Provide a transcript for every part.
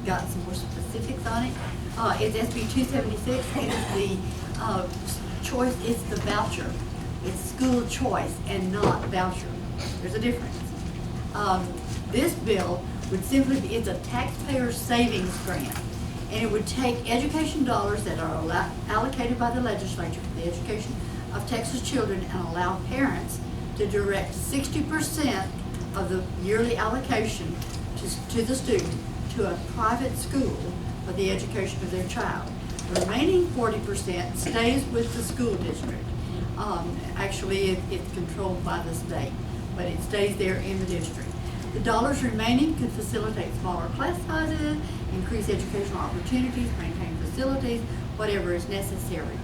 got some more specifics on it. It's SB 276, and it's the choice, it's the voucher. It's school choice and not voucher. There's a difference. This bill would simply be, it's a taxpayer savings grant, and it would take education dollars that are allocated by the legislature for the education of Texas children and allow parents to direct 60% of the yearly allocation to the student to a private school for the education of their child. The remaining 40% stays with the school district. Actually, it's controlled by the state, but it stays there in the district. The dollars remaining could facilitate smaller class sizes, increase educational opportunities, maintain facilities, whatever is necessary.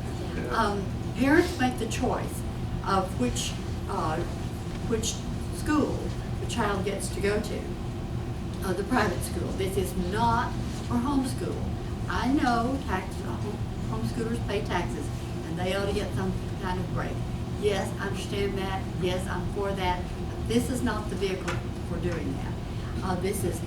Parents make the choice of which school the child gets to go to, the private school. This is not for homeschool. I know homeschoolers pay taxes, and they ought to get some kind of break. Yes, I understand that. Yes, I'm for that. But this is not the vehicle for doing that. This is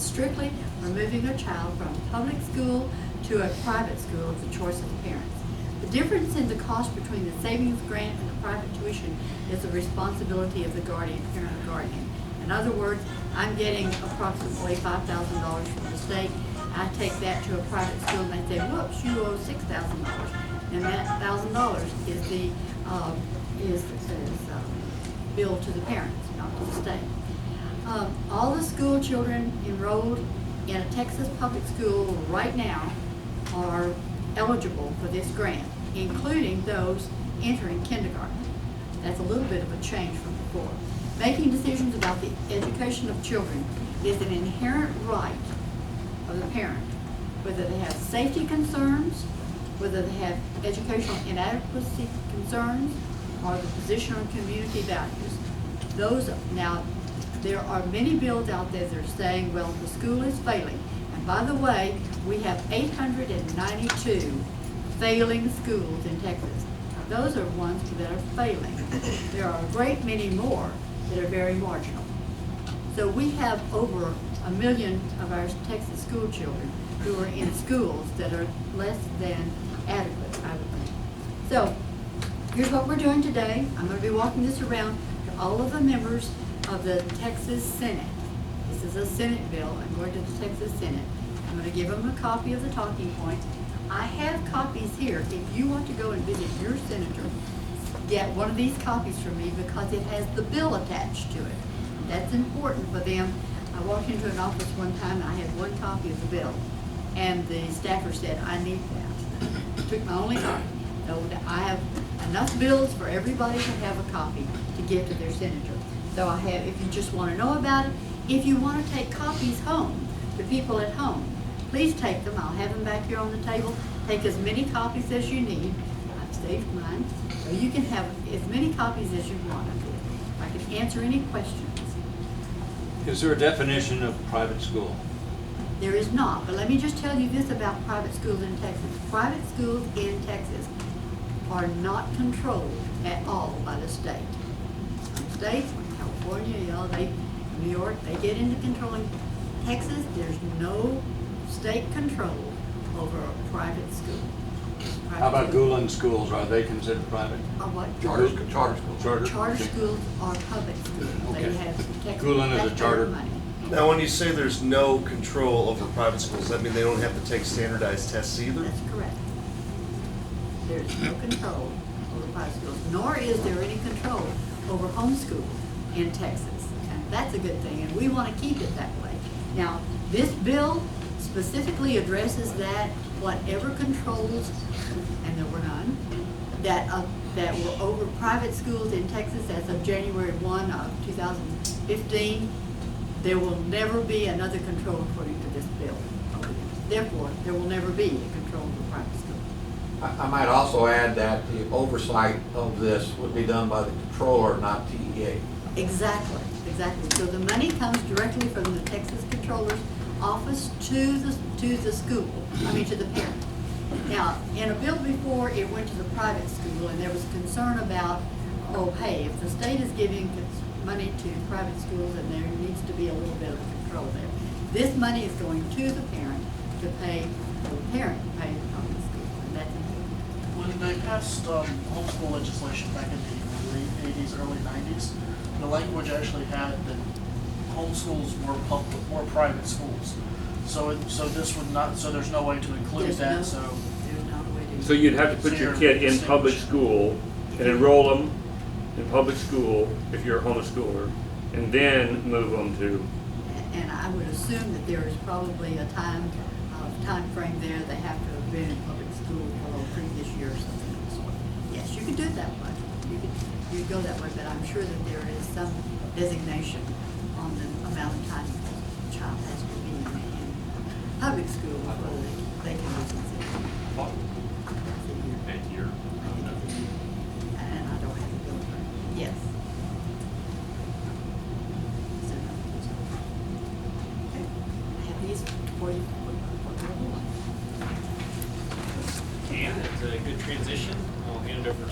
strictly removing a child from public school to a private school of the choice of the parents. The difference in the cost between the savings grant and the private tuition is the responsibility of the guardian, parent or guardian. In other words, I'm getting approximately $5,000 from the state. I take that to a private school and they say, whoops, you owe $6,000. And that $1,000 is the billed to the parents, not to the state. All the school children enrolled in a Texas public school right now are eligible for this grant, including those entering kindergarten. That's a little bit of a change from before. Making decisions about the education of children is an inherent right of the parent, whether they have safety concerns, whether they have educational inadequacy concerns, or the position on community values. Now, there are many bills out there that are saying, well, the school is failing. And by the way, we have 892 failing schools in Texas. Now, those are ones that are failing. There are a great many more that are very marginal. So we have over 1 million of our Texas school children who are in schools that are less than adequate, I would think. So here's what we're doing today. I'm going to be walking this around to all of the members of the Texas Senate. This is a Senate bill. I'm going to the Texas Senate. I'm going to give them a copy of the talking points. I have copies here. If you want to go and visit your senator, get one of these copies from me because it has the bill attached to it. That's important for them. I walked into an office one time and I had one copy of the bill, and the staffer said, I need that. I took my only copy. So I have enough bills for everybody to have a copy to give to their senator. So I have, if you just want to know about it, if you want to take copies home to people at home, please take them. I'll have them back here on the table. Take as many copies as you need. I've saved mine. So you can have as many copies as you want of it. I can answer any questions. Is there a definition of private school? There is not, but let me just tell you this about private schools in Texas. Private schools in Texas are not controlled at all by the state. Some states, like California, New York, they get into controlling. Texas, there's no state control over a private school. How about Gulen schools? Are they considered private? Or what? Charter schools. Charter schools are public schools. They Okay. have Texas Gulen is a taxpayer charter. money. Now, when you say there's no control over private schools, does that mean they don't have to take standardized tests either? That's correct. There's no control over private schools, nor is there any control over homeschool in Texas. And that's a good thing, and we want to keep it that way. Now, this bill specifically addresses that whatever controls, and there were none, that were over private schools in Texas as of January 1 of 2015, there will never be another control according to this bill. Therefore, there will never be a control over private schools. I might also add that the oversight of this would be done by the controller, not TEA. Exactly. So the money comes directly from the Texas Controller's office to the school, to the parent. Now, in a bill before, it went to the private school, and there was concern about, hey, if the state is giving money to private schools, and there needs to be a little bit of control there. This money is going to the parent, to pay, or the parent to pay the public school, and that's important. When they passed homeschool legislation back in the late 80s, early 90s, the language actually had that homeschools were private schools. So this would not, so there's no way to include There's that, no- so. There's not a way to. So you'd have to put your kid in public school and enroll them in public school if you're a homeschooler, and then move them to, And I would assume that there is probably a time frame there, they have to have been in public school for a previous year or something of the sort. Yes, you could do it that way. You could go that way, but I'm sure that there is some designation on the amount of time the child has to be in public school before they can be considered. And you're, And I don't have to go for it. Yes. So, okay. I have these for you. And it's a good transition. I'll hand it over to